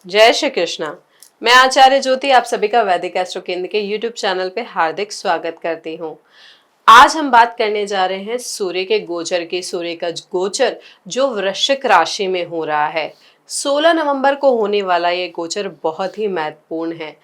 जय श्री कृष्णा। मैं आचार्य ज्योति आप सभी का वैदिक एस्ट्रो केंद्र के यूट्यूब चैनल पे हार्दिक स्वागत करती हूँ। आज हम बात करने जा रहे हैं सूर्य के गोचर की। सूर्य का गोचर जो वृश्चिक राशि में हो रहा है, 16 नवंबर को होने वाला ये गोचर बहुत ही महत्वपूर्ण है।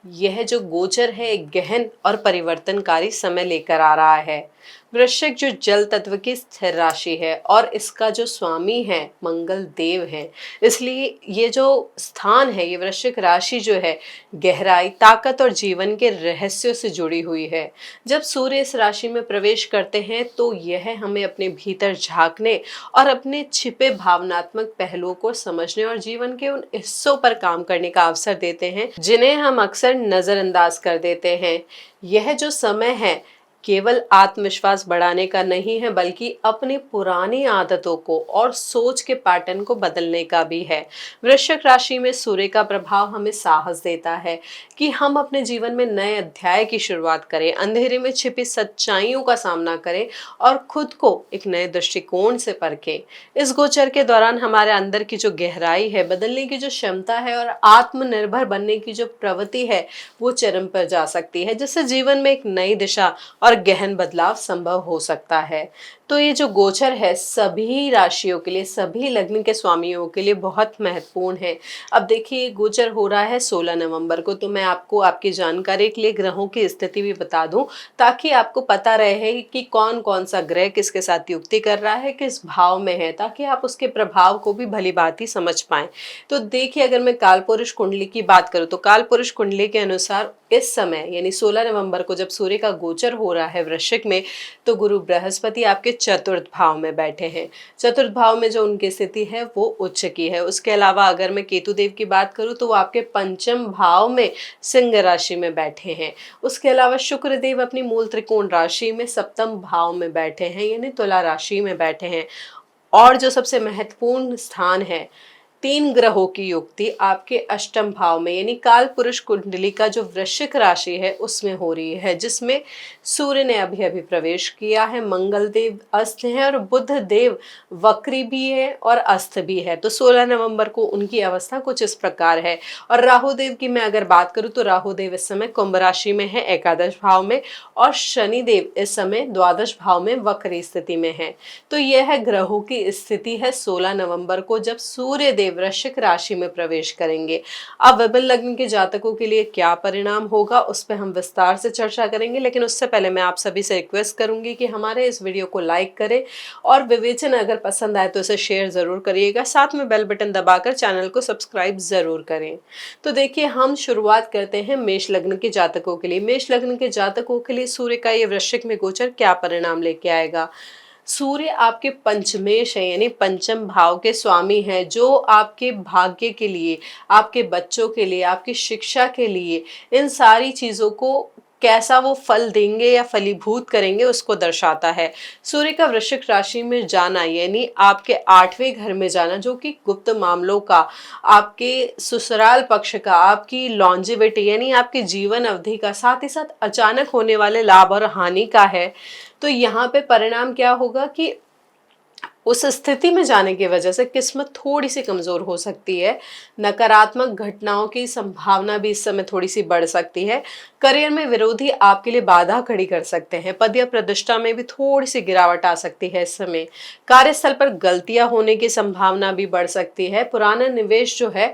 यह जो गोचर है एक गहन और परिवर्तनकारी समय लेकर आ रहा है। वृश्चिक जो जल तत्व की स्थिर राशि है और इसका जो स्वामी है मंगल देव है, इसलिए ये जो स्थान है, ये वृश्चिक राशि जो है गहराई, ताकत और जीवन के रहस्यों से जुड़ी हुई है। जब सूर्य इस राशि में प्रवेश करते हैं तो यह हमें अपने भीतर झांकने और अपने छिपे भावनात्मक पहलुओं को समझने और जीवन के उन हिस्सों पर काम करने का अवसर देते हैं जिन्हें हम अक्सर नजरअंदाज कर देते हैं। यह जो समय है केवल आत्मविश्वास बढ़ाने का नहीं है, बल्कि अपनी पुरानी आदतों को और सोच के पैटर्न को बदलने का भी है। वृश्चिक राशि में सूर्य का प्रभाव हमें साहस देता है कि हम अपने जीवन में नए अध्याय की शुरुआत करें, अंधेरे में छिपी सच्चाइयों का सामना करें और खुद को एक नए दृष्टिकोण से परखें। इस गोचर के दौरान हमारे अंदर की जो गहराई है, बदलने की जो क्षमता है और आत्मनिर्भर बनने की जो प्रवृत्ति है, वो चरम पर जा सकती है, जिससे जीवन में एक नई दिशा और गहन बदलाव संभव हो सकता है। तो ये जो गोचर है सभी राशियों के लिए, सभी लग्न के स्वामियों के लिए बहुत महत्वपूर्ण है। अब देखिए, गोचर हो रहा है 16 नवंबर को, तो मैं आपको आपकी जानकारी के लिए ग्रहों की स्थिति भी बता दूं, ताकि आपको पता रहे कि कौन कौन सा ग्रह किसके साथ युक्ति कर रहा है, किस भाव में है, ताकि आप उसके प्रभाव को भी भली भांति समझ पाएं। तो देखिए, अगर मैं काल पुरुष कुंडली की बात करूं तो काल पुरुष कुंडली के अनुसार इस समय यानी 16 नवंबर को जब सूर्य का गोचर हो रहा है वृश्चिक में, तो गुरु बृहस्पति आपके चतुर्थ भाव में बैठे हैं। चतुर्थ भाव में जो उनकी स्थिति है वो उच्च की है। उसके अलावा अगर मैं केतु देव की बात करूं तो वो आपके पंचम भाव में सिंह राशि में बैठे हैं। उसके अलावा शुक्र देव अपनी मूल त्रिकोण राशि में सप्तम भाव में बैठे हैं, यानी तुला राशि में बैठे हैं। और जो सबसे महत्वपूर्ण स्थान है, 3 ग्रहों की युक्ति आपके अष्टम भाव में यानी काल पुरुष कुंडली का जो वृश्चिक राशि है उसमें हो रही है, जिसमें सूर्य ने अभी अभी प्रवेश किया है, मंगल देव अस्त है और बुध देव वक्री भी है और अस्त भी है। तो 16 नवंबर को उनकी अवस्था कुछ इस प्रकार है। और राहु देव की मैं अगर बात करूं तो राहु देव इस समय कुंभ राशि में है, एकादश भाव में, और शनि देव इस समय द्वादश भाव में वक्री स्थिति में है। तो यह ग्रहों की स्थिति है 16 नवंबर को जब सूर्य देव वृश्चिक राशि में प्रवेश करेंगे। अब विभिन्न लग्न के जातकों के लिए क्या परिणाम होगा उस पर हम विस्तार से चर्चा करेंगे, लेकिन उससे पहले मैं आप सभी से रिक्वेस्ट करूंगी कि हमारे इस वीडियो को लाइक करें और विवेचन अगर पसंद आए तो इसे शेयर जरूर करिएगा, साथ में बेल बटन दबाकर चैनल को सब्सक्राइब जरूर करें। तो देखिए, हम शुरुआत करते हैं मेष लग्न के जातकों के लिए। मेष लग्न के जातकों के लिए सूर्य का ये वृश्चिक में गोचर क्या परिणाम लेके आएगा। सूर्य आपके पंचमेश है यानी पंचम भाव के स्वामी हैं, जो आपके भाग्य के लिए, आपके बच्चों के लिए, आपकी शिक्षा के लिए, इन सारी चीजों को कैसा वो फल देंगे या फलीभूत करेंगे उसको दर्शाता है। सूर्य का वृश्चिक राशि में जाना यानी आपके 8वें घर में जाना, जो कि गुप्त मामलों का, आपके ससुराल पक्ष का, आपकी लॉन्जिविटी यानी आपकी जीवन अवधि का, साथ ही साथ अचानक होने वाले लाभ और हानि का है। तो यहाँ पे परिणाम क्या होगा कि उस स्थिति में जाने की वजह से किस्मत थोड़ी सी कमजोर हो सकती है। नकारात्मक घटनाओं की संभावना भी इस समय थोड़ी सी बढ़ सकती है। करियर में विरोधी आपके लिए बाधा खड़ी कर सकते हैं। पद या प्रतिष्ठा में भी थोड़ी सी गिरावट आ सकती है इस समय। कार्यस्थल पर गलतियां होने की संभावना भी बढ़ सकती है। पुराना निवेश जो है,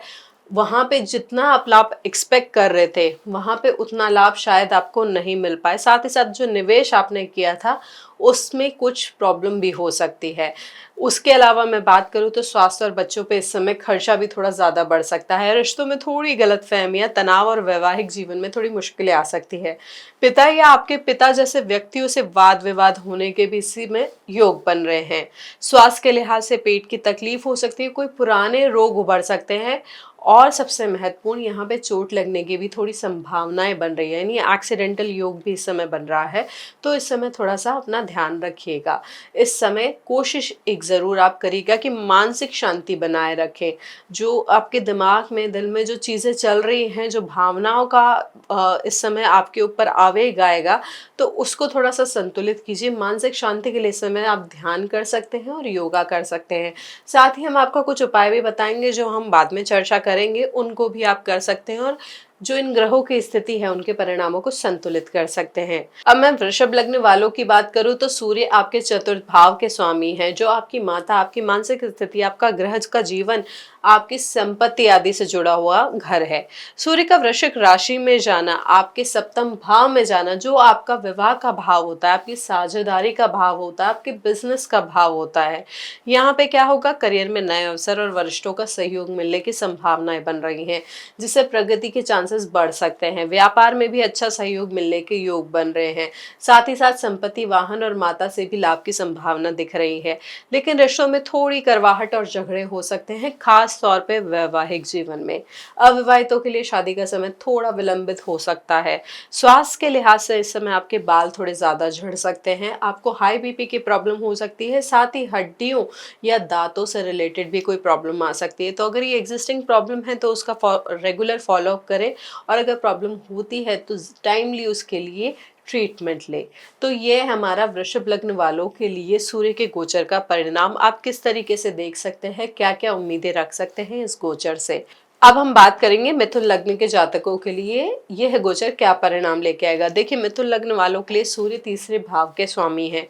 वहां पे जितना आप लाभ एक्सपेक्ट कर रहे थे वहां पे उतना लाभ शायद आपको नहीं मिल पाए। साथ ही साथ जो निवेश आपने किया था उसमें कुछ प्रॉब्लम भी हो सकती है। उसके अलावा मैं बात करूं तो स्वास्थ्य और बच्चों पे इस समय खर्चा भी थोड़ा ज्यादा बढ़ सकता है। रिश्तों में थोड़ी गलतफहमियां, तनाव और वैवाहिक जीवन में थोड़ी मुश्किलें आ सकती है। पिता या आपके पिता जैसे व्यक्तियों से वाद विवाद होने के भी इसी में योग बन रहे हैं। स्वास्थ्य के लिहाज से पेट की तकलीफ हो सकती है, कोई पुराने रोग उभर सकते हैं और सबसे महत्वपूर्ण, यहाँ पे चोट लगने की भी थोड़ी संभावनाएं बन रही है, यानी एक्सीडेंटल योग भी इस समय बन रहा है। तो इस समय थोड़ा सा अपना ध्यान रखिएगा। इस समय कोशिश एक ज़रूर आप करिएगा कि मानसिक शांति बनाए रखें। जो आपके दिमाग में, दिल में जो चीज़ें चल रही हैं, जो भावनाओं का इस समय आपके ऊपर आवेग आएगा, तो उसको थोड़ा सा संतुलित कीजिए। मानसिक शांति के लिए इस समय आप ध्यान कर सकते हैं और योगा कर सकते हैं। साथ ही हम आपको कुछ उपाय भी बताएंगे जो हम बाद में चर्चा करेंगे। करेंगे उनको भी आप कर सकते हैं, और जो इन ग्रहों की स्थिति है उनके परिणामों को संतुलित कर सकते हैं। अब मैं वृषभ लग्न वालों की बात करूं तो सूर्य आपके चतुर्थ भाव के स्वामी हैं, जो आपकी माता, आपकी मानसिक स्थिति, आपका ग्रह का जीवन, आपकी संपत्ति आदि से जुड़ा हुआ घर है। सूर्य का वृश्चिक राशि में जाना, आपके सप्तम भाव में जाना, जो आपका विवाह का भाव होता है, आपकी साझेदारी का भाव होता है, आपके बिजनेस का भाव होता है। यहाँ पे क्या होगा, करियर में नए अवसर और वरिष्ठों का सहयोग मिलने की संभावनाएं बन रही हैं, जिससे प्रगति के चांसेस बढ़ सकते हैं। व्यापार में भी अच्छा सहयोग मिलने के योग बन रहे हैं। साथ ही साथ संपत्ति, वाहन और माता से भी लाभ की संभावना दिख रही है। लेकिन रिश्तों में थोड़ी करवाहट और झगड़े हो सकते हैं, खास तौर पे वैवाहिक जीवन में। अविवाहितों के लिए शादी का समय थोड़ा विलंबित हो सकता है। स्वास्थ्य के लिहाज से इस समय आपके बाल थोड़े ज्यादा झड़ सकते हैं, आपको हाई बीपी की प्रॉब्लम हो सकती है, साथ ही हड्डियों या दांतों से रिलेटेड भी कोई प्रॉब्लम आ सकती है। तो अगर ये एग्जिस्टिंग प्रॉब्लम है तो उसका रेगुलर फॉलोअप करें, और अगर प्रॉब्लम होती है तो टाइमली उसके लिए ट्रीटमेंट ले। तो ये हमारा वृषभ लग्न वालों के लिए सूर्य के गोचर का परिणाम। आप किस तरीके से देख सकते हैं, क्या क्या उम्मीदें रख सकते हैं इस गोचर से। अब हम बात करेंगे मिथुन लग्न के जातकों के लिए यह गोचर क्या परिणाम लेके आएगा। देखिए, मिथुन लग्न वालों के लिए सूर्य तीसरे भाव के स्वामी है।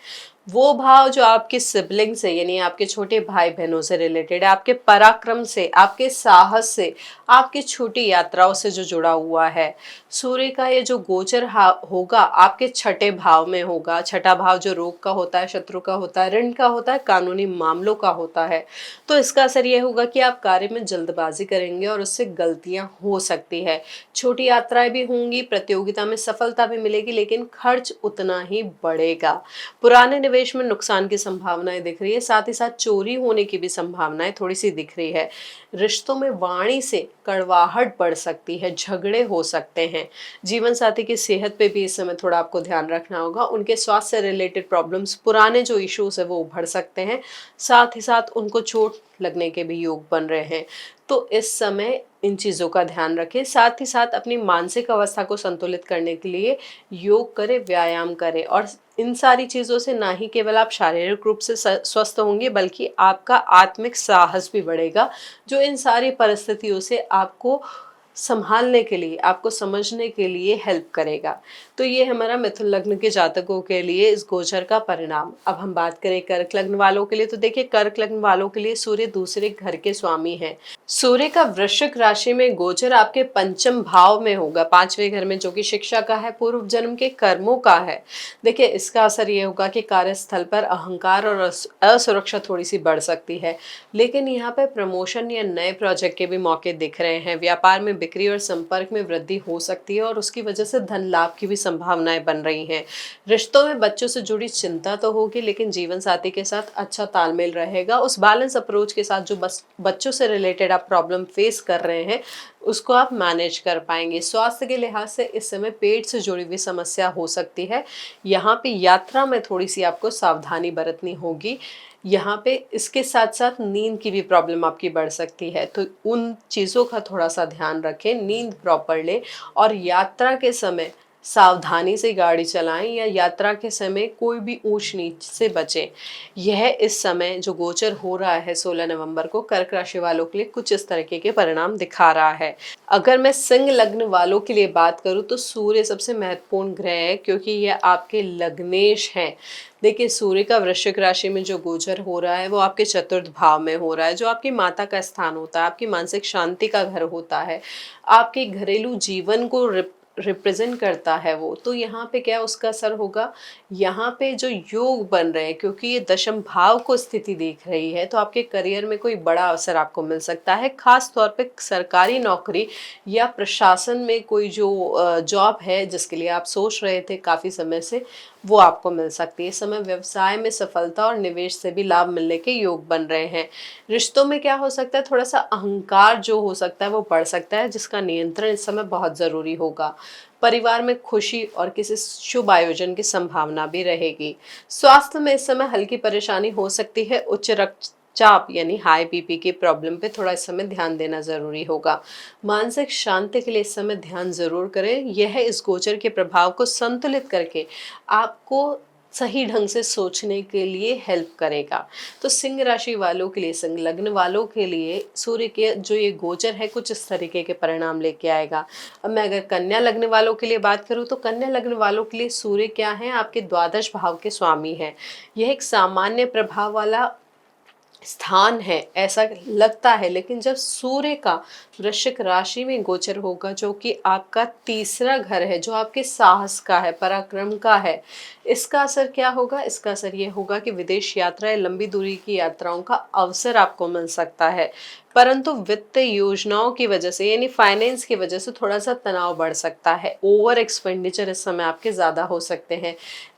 वो भाव जो आपके सिबलिंग से, यानी आपके छोटे भाई बहनों से रिलेटेड है, आपके पराक्रम से, आपके साहस से, आपकी छोटी यात्राओं से जो जुड़ा हुआ है। सूर्य का ये जो गोचर होगा आपके छठे भाव में होगा। छठा भाव जो रोग का होता है, शत्रु का होता है, ऋण का होता है, कानूनी मामलों का होता है। तो इसका असर ये होगा कि आप कार्य में जल्दबाजी करेंगे और उससे गलतियां हो सकती है। छोटी यात्राएं भी होंगी, प्रतियोगिता में सफलता भी मिलेगी, लेकिन खर्च उतना ही बढ़ेगा। पुराने निवेश में नुकसान की संभावनाएं दिख रही है, साथ ही साथ चोरी होने की भी संभावनाएं थोड़ी सी दिख रही है। रिश्तों में वाणी से कड़वाहट बढ़ सकती है, झगड़े हो सकते हैं। जीवन साथी की सेहत पे भी इस समय थोड़ा आपको ध्यान रखना होगा। उनके स्वास्थ्य से रिलेटेड प्रॉब्लम्स, पुराने जो इश्यूज है वो उभर सकते हैं। साथ ही साथ उनको चोट लगने के भी योग बन रहे हैं। तो इस समय इन चीज़ों का ध्यान रखें। साथ ही साथ अपनी मानसिक अवस्था को संतुलित करने के लिए योग करें, व्यायाम करें, और इन सारी चीज़ों से ना ही केवल आप शारीरिक रूप से स्वस्थ होंगे, बल्कि आपका आत्मिक साहस भी बढ़ेगा, जो इन सारी परिस्थितियों से आपको संभालने के लिए, आपको समझने के लिए हेल्प करेगा। तो ये हमारा मिथुन लग्न के जातकों के लिए इस गोचर का परिणाम। अब हम बात करें कर्क लग्न वालों के लिए, तो देखिए, कर्क लग्न वालों के लिए सूर्य दूसरे घर के स्वामी हैं। सूर्य का वृश्चिक राशि में गोचर आपके पंचम भाव में होगा, पांचवें घर में, जो कि शिक्षा का है, पूर्व जन्म के कर्मों का है। देखिए, इसका असर ये होगा कि कार्यस्थल पर अहंकार और असुरक्षा थोड़ी सी बढ़ सकती है, लेकिन यहाँ पे प्रमोशन या नए प्रोजेक्ट के भी मौके दिख रहे हैं। व्यापार में बिक्री और संपर्क में वृद्धि हो सकती है, और उसकी वजह से धन लाभ की भी संभावनाएं बन रही हैं। रिश्तों में बच्चों से जुड़ी चिंता तो होगी, लेकिन जीवन साथी के साथ अच्छा तालमेल रहेगा। उस बैलेंस अप्रोच के साथ जो बच्चों से रिलेटेड आप प्रॉब्लम फेस कर रहे हैं, उसको आप मैनेज कर पाएंगे। स्वास्थ्य के लिहाज से इस समय पेट से जुड़ी हुई समस्या हो सकती है। यहाँ पे यात्रा में थोड़ी सी आपको सावधानी बरतनी होगी। यहाँ पे इसके साथ साथ नींद की भी प्रॉब्लम आपकी बढ़ सकती है, तो उन चीज़ों का थोड़ा सा ध्यान रखें, नींद प्रॉपर लें, और यात्रा के समय सावधानी से गाड़ी चलाएं, या यात्रा के समय कोई भी ऊंच नीच से बचें। यह इस समय जो गोचर हो रहा है 16 नवंबर को कर्क राशि वालों के लिए कुछ इस तरीके के परिणाम दिखा रहा है। अगर मैं सिंह लग्न वालों के लिए बात करूं तो सूर्य सबसे महत्वपूर्ण ग्रह है, क्योंकि यह आपके लग्नेश हैं। देखिए, सूर्य का वृश्चिक राशि में जो गोचर हो रहा है वो आपके चतुर्थ भाव में हो रहा है, जो आपकी माता का स्थान होता है, आपकी मानसिक शांति का घर होता है, आपके घरेलू जीवन को रिप्रेजेंट करता है वो। तो यहाँ पे क्या उसका असर होगा, यहाँ पे जो योग बन रहे हैं, क्योंकि ये दशम भाव को स्थिति देख रही है, तो आपके करियर में कोई बड़ा अवसर आपको मिल सकता है। खास तौर पे सरकारी नौकरी या प्रशासन में कोई जो जॉब है जिसके लिए आप सोच रहे थे काफ़ी समय से, वो आपको मिल सकती है। इस समय व्यवसाय में सफलता और निवेश से भी लाभ मिलने के योग बन रहे हैं। रिश्तों में क्या हो सकता है, थोड़ा सा अहंकार जो हो सकता है वो बढ़ सकता है, जिसका नियंत्रण इस समय बहुत ज़रूरी होगा। परिवार में खुशी और किसी शुभ आयोजन की संभावना भी रहेगी। स्वास्थ्य में इस समय हल्की परेशानी हो सकती है। उच्च रक्तचाप यानी हाई बीपी की प्रॉब्लम पे थोड़ा इस समय ध्यान देना जरूरी होगा। मानसिक शांति के लिए इस समय ध्यान जरूर करें। यह इस गोचर के प्रभाव को संतुलित करके आपको सही ढंग से सोचने के लिए हेल्प करेगा। तो सिंह राशि वालों के लिए, सिंह लग्न वालों के लिए सूर्य के जो ये गोचर है कुछ इस तरीके के परिणाम लेके आएगा। अब मैं अगर कन्या लग्न वालों के लिए बात करूं तो कन्या लग्न वालों के लिए सूर्य क्या है, आपके द्वादश भाव के स्वामी है। यह एक सामान्य प्रभाव वाला स्थान है ऐसा लगता है, लेकिन जब सूर्य का वृश्चिक राशि में गोचर होगा जो कि आपका तीसरा घर है, जो आपके साहस का है, पराक्रम का है, इसका असर क्या होगा? इसका असर ये होगा कि विदेश यात्रा या लंबी दूरी की यात्राओं का अवसर आपको मिल सकता है, परंतु वित्त योजनाओं की वजह से यानी फाइनेंस की वजह से थोड़ा सा तनाव बढ़ सकता है। ओवर एक्सपेंडिचर इस समय आपके ज़्यादा हो सकते हैं।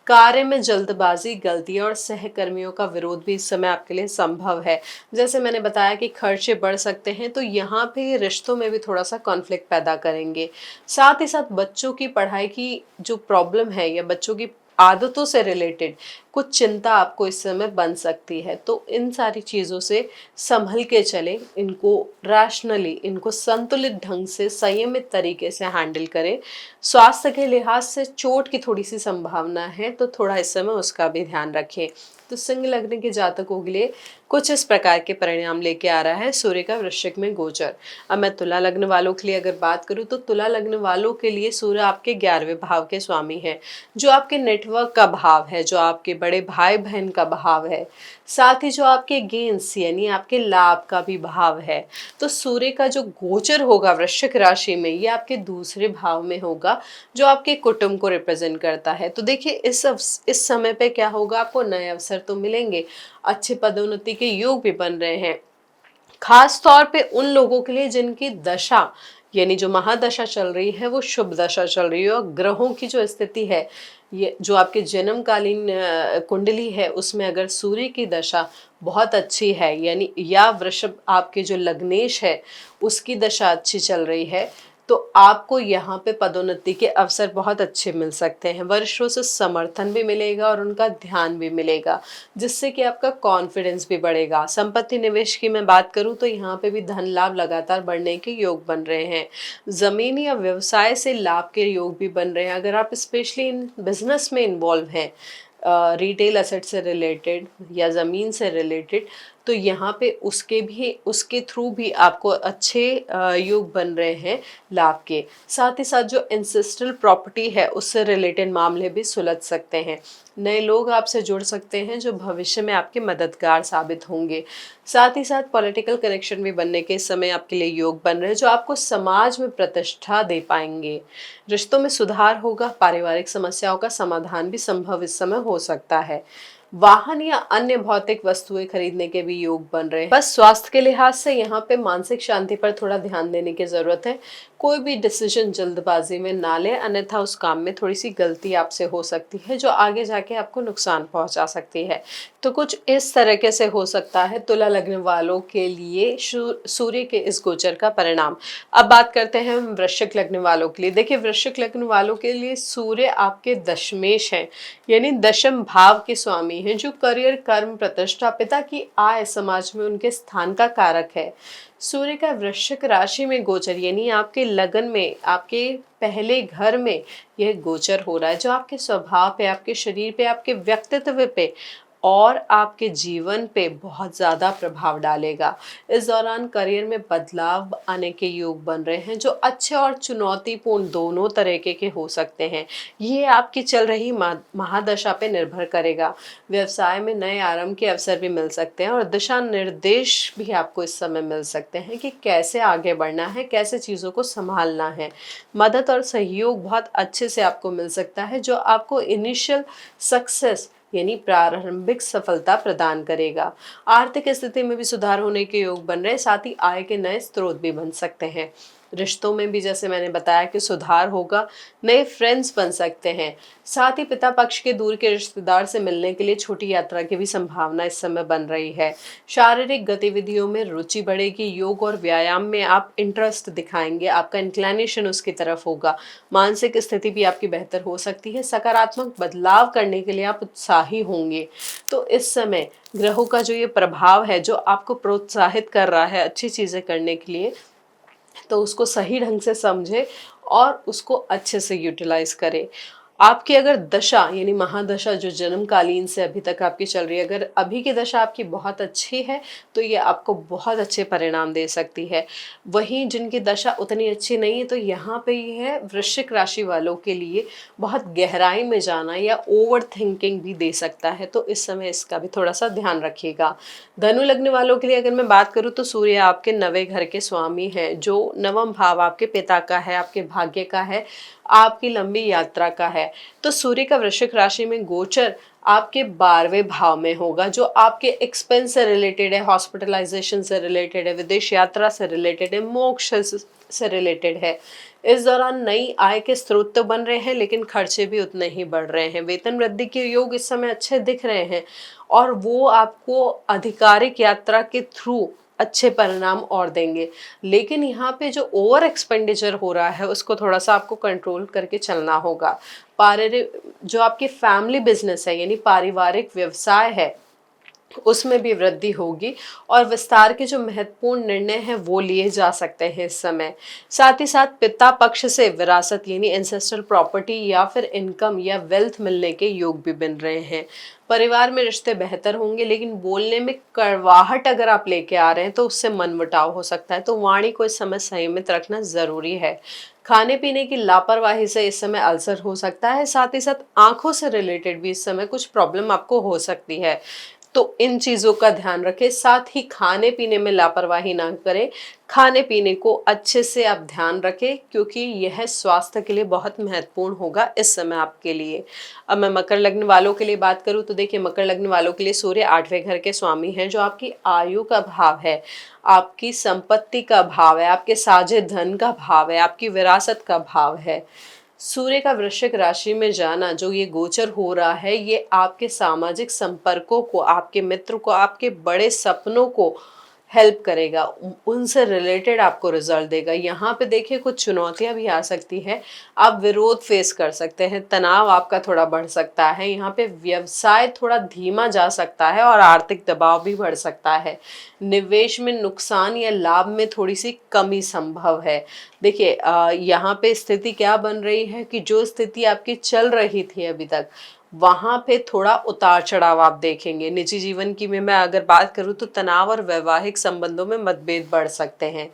कार्य में जल्दबाजी, गलतियां और सहकर्मियों का विरोध भी इस समय आपके लिए संभव है। जैसे मैंने बताया कि खर्चे बढ़ सकते हैं, तो यहाँ पे रिश्तों में भी थोड़ा सा कॉन्फ्लिक्ट पैदा करेंगे। साथ ही साथ बच्चों की पढ़ाई की जो प्रॉब्लम है या बच्चों की आदतों से रिलेटेड कुछ चिंता आपको इस समय बन सकती है। तो इन सारी चीज़ों से संभल के चलें, इनको रैशनली, इनको संतुलित ढंग से संयमित तरीके से हैंडल करें। स्वास्थ्य के लिहाज से चोट की थोड़ी सी संभावना है, तो थोड़ा इस समय उसका भी ध्यान रखें। तो सिंह लग्न के जातकों के लिए कुछ इस प्रकार के परिणाम लेके आ रहा है सूर्य का वृश्चिक में गोचर। अब मैं तुला लग्न वालों के लिए अगर बात करूं तो तुला लग्न वालों के लिए सूर्य आपके 11वें भाव के स्वामी है, जो आपके नेटवर्क का भाव है, जो आपके बड़े भाई बहन का भाव है, साथ ही जो आपके गेन्स यानी आपके लाभ का भी भाव है। तो सूर्य का जो गोचर होगा वृश्चिक राशि में, ये आपके दूसरे भाव में होगा, जो आपके कुटुंब को रिप्रेजेंट करता है। तो देखिए इस समय पे क्या होगा, आपको नए अवसर तो मिलेंगे, अच्छे पदोन्नति के योग भी बन रहे हैं, खास तौर पे उन लोगों के लिए जिनकी दशा यानी जो महादशा चल रही है वो शुभ दशा चल रही है, और ग्रहों की जो स्थिति है, ये जो आपके जन्मकालीन कुंडली है उसमें अगर सूर्य की दशा बहुत अच्छी है, यानी या वृषभ आपके जो लग्नेश है उसकी दशा अच्छी चल रही है, तो आपको यहाँ पे पदोन्नति के अवसर बहुत अच्छे मिल सकते हैं। वरिष्ठों से समर्थन भी मिलेगा और उनका ध्यान भी मिलेगा, जिससे कि आपका कॉन्फिडेंस भी बढ़ेगा। संपत्ति निवेश की मैं बात करूँ तो यहाँ पे भी धन लाभ लगातार बढ़ने के योग बन रहे हैं। जमीन या व्यवसाय से लाभ के योग भी बन रहे हैं। अगर आप स्पेशली इन बिजनेस में इन्वॉल्व हैं, रिटेल एसेट से रिलेटेड या ज़मीन से रिलेटेड, तो यहाँ पे उसके थ्रू भी आपको अच्छे योग बन रहे हैं लाभ के। साथ ही साथ जो इंसेस्ट्रल प्रॉपर्टी है उससे रिलेटेड मामले भी सुलझ सकते हैं। नए लोग आपसे जुड़ सकते हैं जो भविष्य में आपके मददगार साबित होंगे। साथ ही साथ पॉलिटिकल कनेक्शन भी बनने के समय आपके लिए योग बन रहे हैं, जो आपको समाज में प्रतिष्ठा दे पाएंगे। रिश्तों में सुधार होगा, पारिवारिक समस्याओं का समाधान भी संभव इस समय हो सकता है। वाहन या अन्य भौतिक वस्तुएं खरीदने के भी योग बन रहे हैं। बस स्वास्थ्य के लिहाज से यहाँ पे मानसिक शांति पर थोड़ा ध्यान देने की जरूरत है। कोई भी डिसीजन जल्दबाजी में ना ले, अन्यथा उस काम में थोड़ी सी गलती आपसे हो सकती है जो आगे जाके आपको नुकसान पहुंचा सकती है। तो कुछ इस तरीके से हो सकता है तुला लग्न वालों के लिए सूर्य के इस गोचर का परिणाम। अब बात करते हैं हम वृश्चिक लग्न वालों के लिए। देखिए वृश्चिक लग्न वालों के लिए सूर्य आपके दशमेश है, यानी दशम भाव के स्वामी हैं, जो करियर, कर्म, प्रतिष्ठा, पिता की आय, समाज में उनके स्थान का कारक है। सूर्य का वृश्चिक राशि में गोचर यानी आपके लगन में, आपके पहले घर में यह गोचर हो रहा है, जो आपके स्वभाव पे, आपके शरीर पे, आपके व्यक्तित्व पे और आपके जीवन पे बहुत ज़्यादा प्रभाव डालेगा। इस दौरान करियर में बदलाव आने के योग बन रहे हैं, जो अच्छे और चुनौतीपूर्ण दोनों तरीके के हो सकते हैं। ये आपकी चल रही महादशा पे निर्भर करेगा। व्यवसाय में नए आरंभ के अवसर भी मिल सकते हैं और दिशा निर्देश भी आपको इस समय मिल सकते हैं कि कैसे आगे बढ़ना है, कैसे चीज़ों को संभालना है। मदद और सहयोग बहुत अच्छे से आपको मिल सकता है, जो आपको इनिशियल सक्सेस यानी प्रारंभिक सफलता प्रदान करेगा। आर्थिक स्थिति में भी सुधार होने के योग बन रहे, साथ ही आय के नए स्रोत भी बन सकते हैं। रिश्तों में भी जैसे मैंने बताया कि सुधार होगा, नए फ्रेंड्स बन सकते हैं। साथ ही पिता पक्ष के दूर के रिश्तेदार से मिलने के लिए छोटी यात्रा की भी संभावना इस समय बन रही है। शारीरिक गतिविधियों में रुचि बढ़ेगी। योग और व्यायाम में आप इंटरेस्ट दिखाएंगे, आपका इंक्लिनेशन उसकी तरफ होगा। मानसिक स्थिति भी आपकी बेहतर हो सकती है। सकारात्मक बदलाव करने के लिए आप उत्साही होंगे। तो इस समय ग्रहों का जो ये प्रभाव है, जो आपको प्रोत्साहित कर रहा है अच्छी चीज़ें करने के लिए, तो उसको सही ढंग से समझे और उसको अच्छे से यूटिलाइज करें। आपकी अगर दशा यानी महादशा जो जन्मकालीन से अभी तक आपकी चल रही है, अगर अभी की दशा आपकी बहुत अच्छी है तो ये आपको बहुत अच्छे परिणाम दे सकती है। वहीं जिनकी दशा उतनी अच्छी नहीं है तो यहाँ पे ये है वृश्चिक राशि वालों के लिए बहुत गहराई में जाना या ओवर थिंकिंग भी दे सकता है, तो इस समय इसका भी थोड़ा सा ध्यान रखिएगा। धनु लग्न वालों के लिए अगर मैं बात करूँ तो सूर्य आपके नवे घर के स्वामी हैं, जो नवम भाव आपके पिता का है, आपके भाग्य का है, आपकी लंबी यात्रा का है। तो सूर्य का वृश्चिक राशि में गोचर आपके 12वें भाव में होगा, जो आपके एक्सपेंस से रिलेटेड है, हॉस्पिटलाइजेशन से रिलेटेड है, विदेश यात्रा से रिलेटेड है, मोक्ष से रिलेटेड है। इस दौरान नई आय के स्रोत तो बन रहे हैं लेकिन खर्चे भी उतने ही बढ़ रहे हैं। वेतन वृद्धि के योग इस समय अच्छे दिख रहे हैं और वो आपको आधिकारिक यात्रा के थ्रू अच्छे परिणाम और देंगे। लेकिन यहाँ पे जो ओवर एक्सपेंडिचर हो रहा है उसको थोड़ा सा आपको कंट्रोल करके चलना होगा। पारिवारिक जो आपकी फैमिली बिजनेस है यानी पारिवारिक व्यवसाय है उसमें भी वृद्धि होगी और विस्तार के जो महत्वपूर्ण निर्णय हैं वो लिए जा सकते हैं इस समय। साथ ही साथ पिता पक्ष से विरासत यानी एंसेस्ट्रल प्रॉपर्टी या फिर इनकम या वेल्थ मिलने के योग भी बन रहे हैं। परिवार में रिश्ते बेहतर होंगे लेकिन बोलने में कड़वाहट अगर आप लेके आ रहे हैं तो उससे मनमुटाव हो सकता है, तो वाणी को इस समय संयमित रखना जरूरी है। खाने पीने की लापरवाही से इस समय अल्सर हो सकता है, साथ ही साथ आंखों से रिलेटेड भी इस समय कुछ प्रॉब्लम आपको हो सकती है, तो इन चीज़ों का ध्यान रखें। साथ ही खाने पीने में लापरवाही ना करें, खाने पीने को अच्छे से आप ध्यान रखें क्योंकि यह स्वास्थ्य के लिए बहुत महत्वपूर्ण होगा इस समय आपके लिए। अब मैं मकर लग्न वालों के लिए बात करूं तो देखिए, मकर लग्न वालों के लिए सूर्य 8वें घर के स्वामी हैं, जो आपकी आयु का भाव है, आपकी संपत्ति का भाव है, आपके साझे धन का भाव है, आपकी विरासत का भाव है। सूर्य का वृश्चिक राशि में जाना जो ये गोचर हो रहा है, ये आपके सामाजिक संपर्कों को, आपके मित्र को, आपके बड़े सपनों को हेल्प करेगा, उनसे रिलेटेड आपको रिजल्ट देगा। यहाँ पे देखिए कुछ चुनौतियां भी आ सकती है, आप विरोध फेस कर सकते हैं, तनाव आपका थोड़ा बढ़ सकता है, यहाँ पे व्यवसाय थोड़ा धीमा जा सकता है और आर्थिक दबाव भी बढ़ सकता है। निवेश में नुकसान या लाभ में थोड़ी सी कमी संभव है। देखिए यहाँ पे स्थिति क्या बन रही है कि जो स्थिति आपकी चल रही थी अभी तक, वहां पे थोड़ा उतार चढ़ाव आप देखेंगे। निजी जीवन की में मैं अगर बात करूं तो तनाव और वैवाहिक संबंधों में मतभेद बढ़ सकते हैं।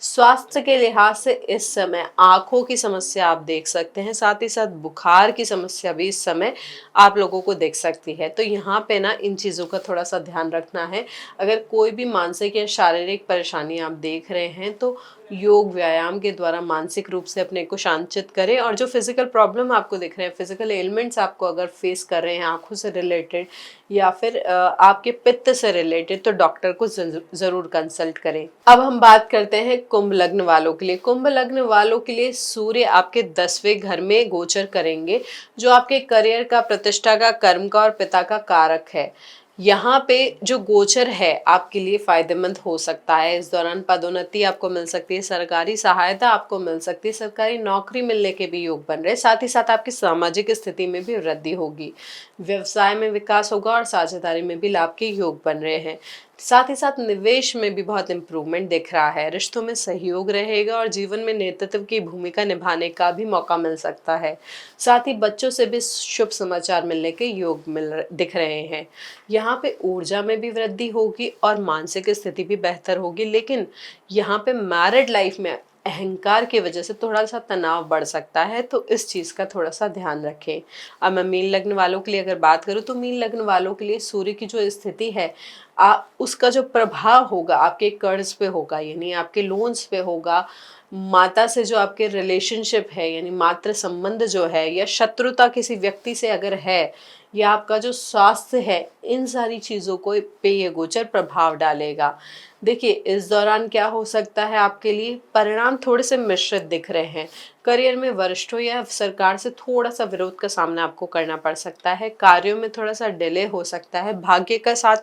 स्वास्थ्य के लिहाज से इस समय आंखों की समस्या आप देख सकते हैं, साथ ही साथ बुखार की समस्या भी इस समय आप लोगों को देख सकती है, तो यहाँ पे ना इन चीज़ों का थोड़ा सा ध्यान रखना है। अगर कोई भी मानसिक या शारीरिक परेशानी आप देख रहे हैं तो योग व्यायाम के द्वारा मानसिक रूप से अपने को शांतित करें, और जो फिजिकल प्रॉब्लम आपको दिख रहे हैं, फिजिकल एलिमेंट्स आपको अगर फेस कर रहे हैं आंखों से रिलेटेड या फिर आपके पित्त से रिलेटेड, तो डॉक्टर को जरूर कंसल्ट करें। अब हम बात करते हैं कुंभ लग्न वालों के लिए। कुंभ लग्न वालों के लिए सूर्य आपके 10वें घर में गोचर करेंगे, जो आपके करियर का, प्रतिष्ठा का, कर्म का और पिता का कारक है। यहाँ पे जो गोचर है आपके लिए फायदेमंद हो सकता है। इस दौरान पदोन्नति आपको मिल सकती है, सरकारी सहायता आपको मिल सकती है, सरकारी नौकरी मिलने के भी योग बन रहे हैं, साथ ही साथ आपकी सामाजिक स्थिति में भी वृद्धि होगी, व्यवसाय में विकास होगा और साझेदारी में भी लाभ के योग बन रहे हैं। साथ ही साथ निवेश में भी बहुत इंप्रूवमेंट दिख रहा है, रिश्तों में सहयोग रहेगा और जीवन में नेतृत्व की भूमिका निभाने का भी मौका मिल सकता है। साथ ही बच्चों से भी शुभ समाचार मिलने के योग दिख रहे हैं। यहाँ पे ऊर्जा में भी वृद्धि होगी और मानसिक स्थिति भी बेहतर होगी, लेकिन यहाँ पे मैरिड लाइफ में अहंकार की वजह से थोड़ा सा तनाव बढ़ सकता है, तो इस चीज़ का थोड़ा सा ध्यान रखें। अब मैं मीन लग्न वालों के लिए अगर बात करूँ तो मीन लग्न वालों के लिए सूर्य की जो स्थिति है उसका जो प्रभाव होगा आपके कर्ज पे होगा, यानी आपके लोन्स पे होगा, माता से जो आपके रिलेशनशिप है यानी मातृ संबंध जो है, या शत्रुता किसी व्यक्ति से अगर है, या आपका जो स्वास्थ्य है, इन सारी चीज़ों को पे ये गोचर प्रभाव डालेगा। देखिए इस दौरान क्या हो सकता है, आपके लिए परिणाम थोड़े से मिश्रित दिख रहे हैं। करियर में वरिष्ठों या सरकार से थोड़ा सा विरोध का सामना आपको करना पड़ सकता है, कार्यों में थोड़ा सा डिले हो सकता है, भाग्य का साथ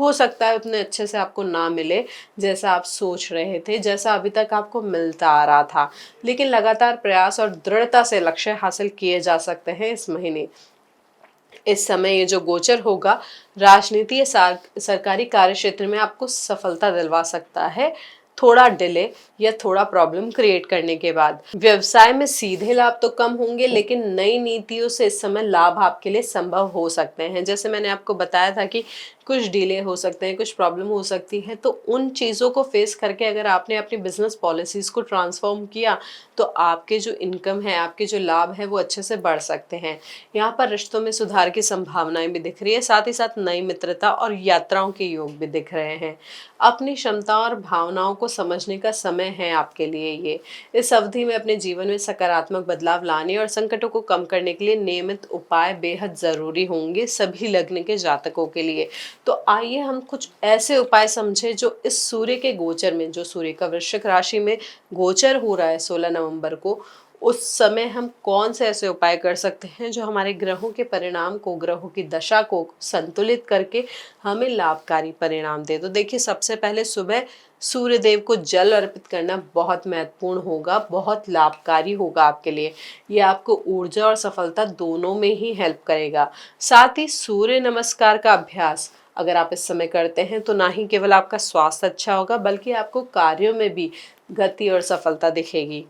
हो सकता है उतने अच्छे से आपको ना मिले जैसा आप सोच रहे थे, जैसा अभी तक आपको मिलता आ रहा था, लेकिन लगातार प्रयास और दृढ़ता से लक्ष्य हासिल किए जा सकते हैं इस महीने। इस समय ये जो गोचर होगा राजनीति या सरकारी कार्य क्षेत्र में आपको सफलता दिलवा सकता है। थोड़ा डिले या थोड़ा प्रॉब्लम क्रिएट करने के बाद। व्यवसाय में सीधे लाभ तो कम होंगे, लेकिन नई नीतियों से इस समय लाभ आपके लिए संभव हो सकते हैं। जैसे मैंने आपको बताया था कि कुछ डिले हो सकते हैं, कुछ प्रॉब्लम हो सकती है, तो उन चीज़ों को फेस करके अगर आपने अपनी बिजनेस पॉलिसीज को ट्रांसफॉर्म किया तो आपके जो इनकम है, आपके जो लाभ है, वो अच्छे से बढ़ सकते हैं। यहाँ पर रिश्तों में सुधार की संभावनाएं भी दिख रही है, साथ ही साथ नई मित्रता और यात्राओं के योग भी दिख रहे हैं। अपनी क्षमता और भावनाओं को समझने का समय है आपके लिए ये। इस अवधि में अपने जीवन में सकारात्मक बदलाव लाने और संकटों को कम करने के लिए नियमित उपाय बेहद जरूरी होंगे सभी लग्न के जातकों के लिए। तो आइए हम कुछ ऐसे उपाय समझे जो इस सूर्य के गोचर में, जो सूर्य का वृश्चिक राशि में गोचर हो रहा है 16 नवंबर को, उस समय हम कौन से ऐसे उपाय कर सकते हैं जो हमारे ग्रहों के परिणाम को, ग्रहों की दशा को संतुलित करके हमें लाभकारी परिणाम दे। तो देखिए, सबसे पहले सुबह सूर्य देव को जल अर्पित करना बहुत महत्वपूर्ण होगा, बहुत लाभकारी होगा आपके लिए। ये आपको ऊर्जा और सफलता दोनों में ही हेल्प करेगा। साथ ही सूर्य नमस्कार का अभ्यास अगर आप इस समय करते हैं तो ना ही केवल आपका स्वास्थ्य अच्छा होगा, बल्कि आपको कार्यों में भी गति और सफलता दिखेगी।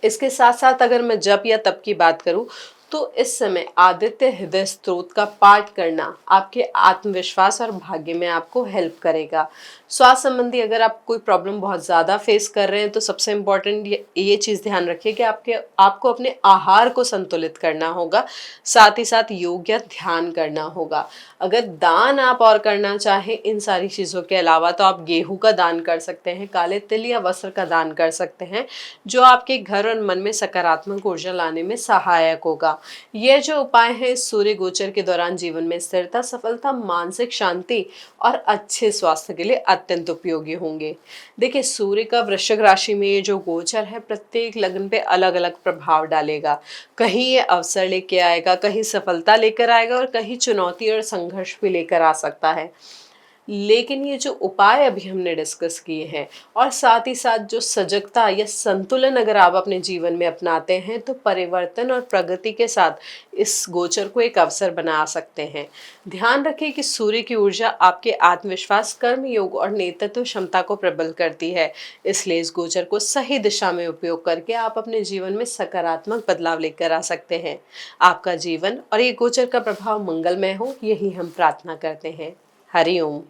इसके साथ साथ अगर मैं जप या तप की बात करूं तो इस समय आदित्य हृदय स्तोत्र का पाठ करना आपके आत्मविश्वास और भाग्य में आपको हेल्प करेगा। स्वास्थ्य संबंधी अगर आप कोई प्रॉब्लम बहुत ज़्यादा फेस कर रहे हैं तो सबसे इम्पोर्टेंट ये चीज़ ध्यान रखिए कि आपको अपने आहार को संतुलित करना होगा, साथ ही साथ योग या ध्यान करना होगा। अगर दान आप और करना चाहें इन सारी चीज़ों के अलावा तो आप गेहूं का दान कर सकते हैं, काले तिल या वस्त्र का दान कर सकते हैं, जो आपके घर और मन में सकारात्मक ऊर्जा लाने में सहायक होगा। ये जो उपाय है सूर्य गोचर के दौरान जीवन में स्थिरता, सफलता, मानसिक शांति और अच्छे स्वास्थ्य के लिए अत्यंत उपयोगी होंगे। देखिए, सूर्य का वृश्चिक राशि में ये जो गोचर है प्रत्येक लग्न पे अलग अलग प्रभाव डालेगा। कहीं ये अवसर लेके आएगा, कहीं सफलता लेकर आएगा और कहीं चुनौती और संघर्ष भी लेकर आ सकता है। लेकिन ये जो उपाय अभी हमने डिस्कस किए हैं और साथ ही साथ जो सजगता या संतुलन अगर आप अपने जीवन में अपनाते हैं तो परिवर्तन और प्रगति के साथ इस गोचर को एक अवसर बना सकते हैं। ध्यान रखें कि सूर्य की ऊर्जा आपके आत्मविश्वास, कर्म योग और नेतृत्व क्षमता को प्रबल करती है। इसलिए इस गोचर को सही दिशा में उपयोग करके आप अपने जीवन में सकारात्मक बदलाव लेकर आ सकते हैं। आपका जीवन और ये गोचर का प्रभाव मंगलमय हो, यही हम प्रार्थना करते हैं। हरि ओम।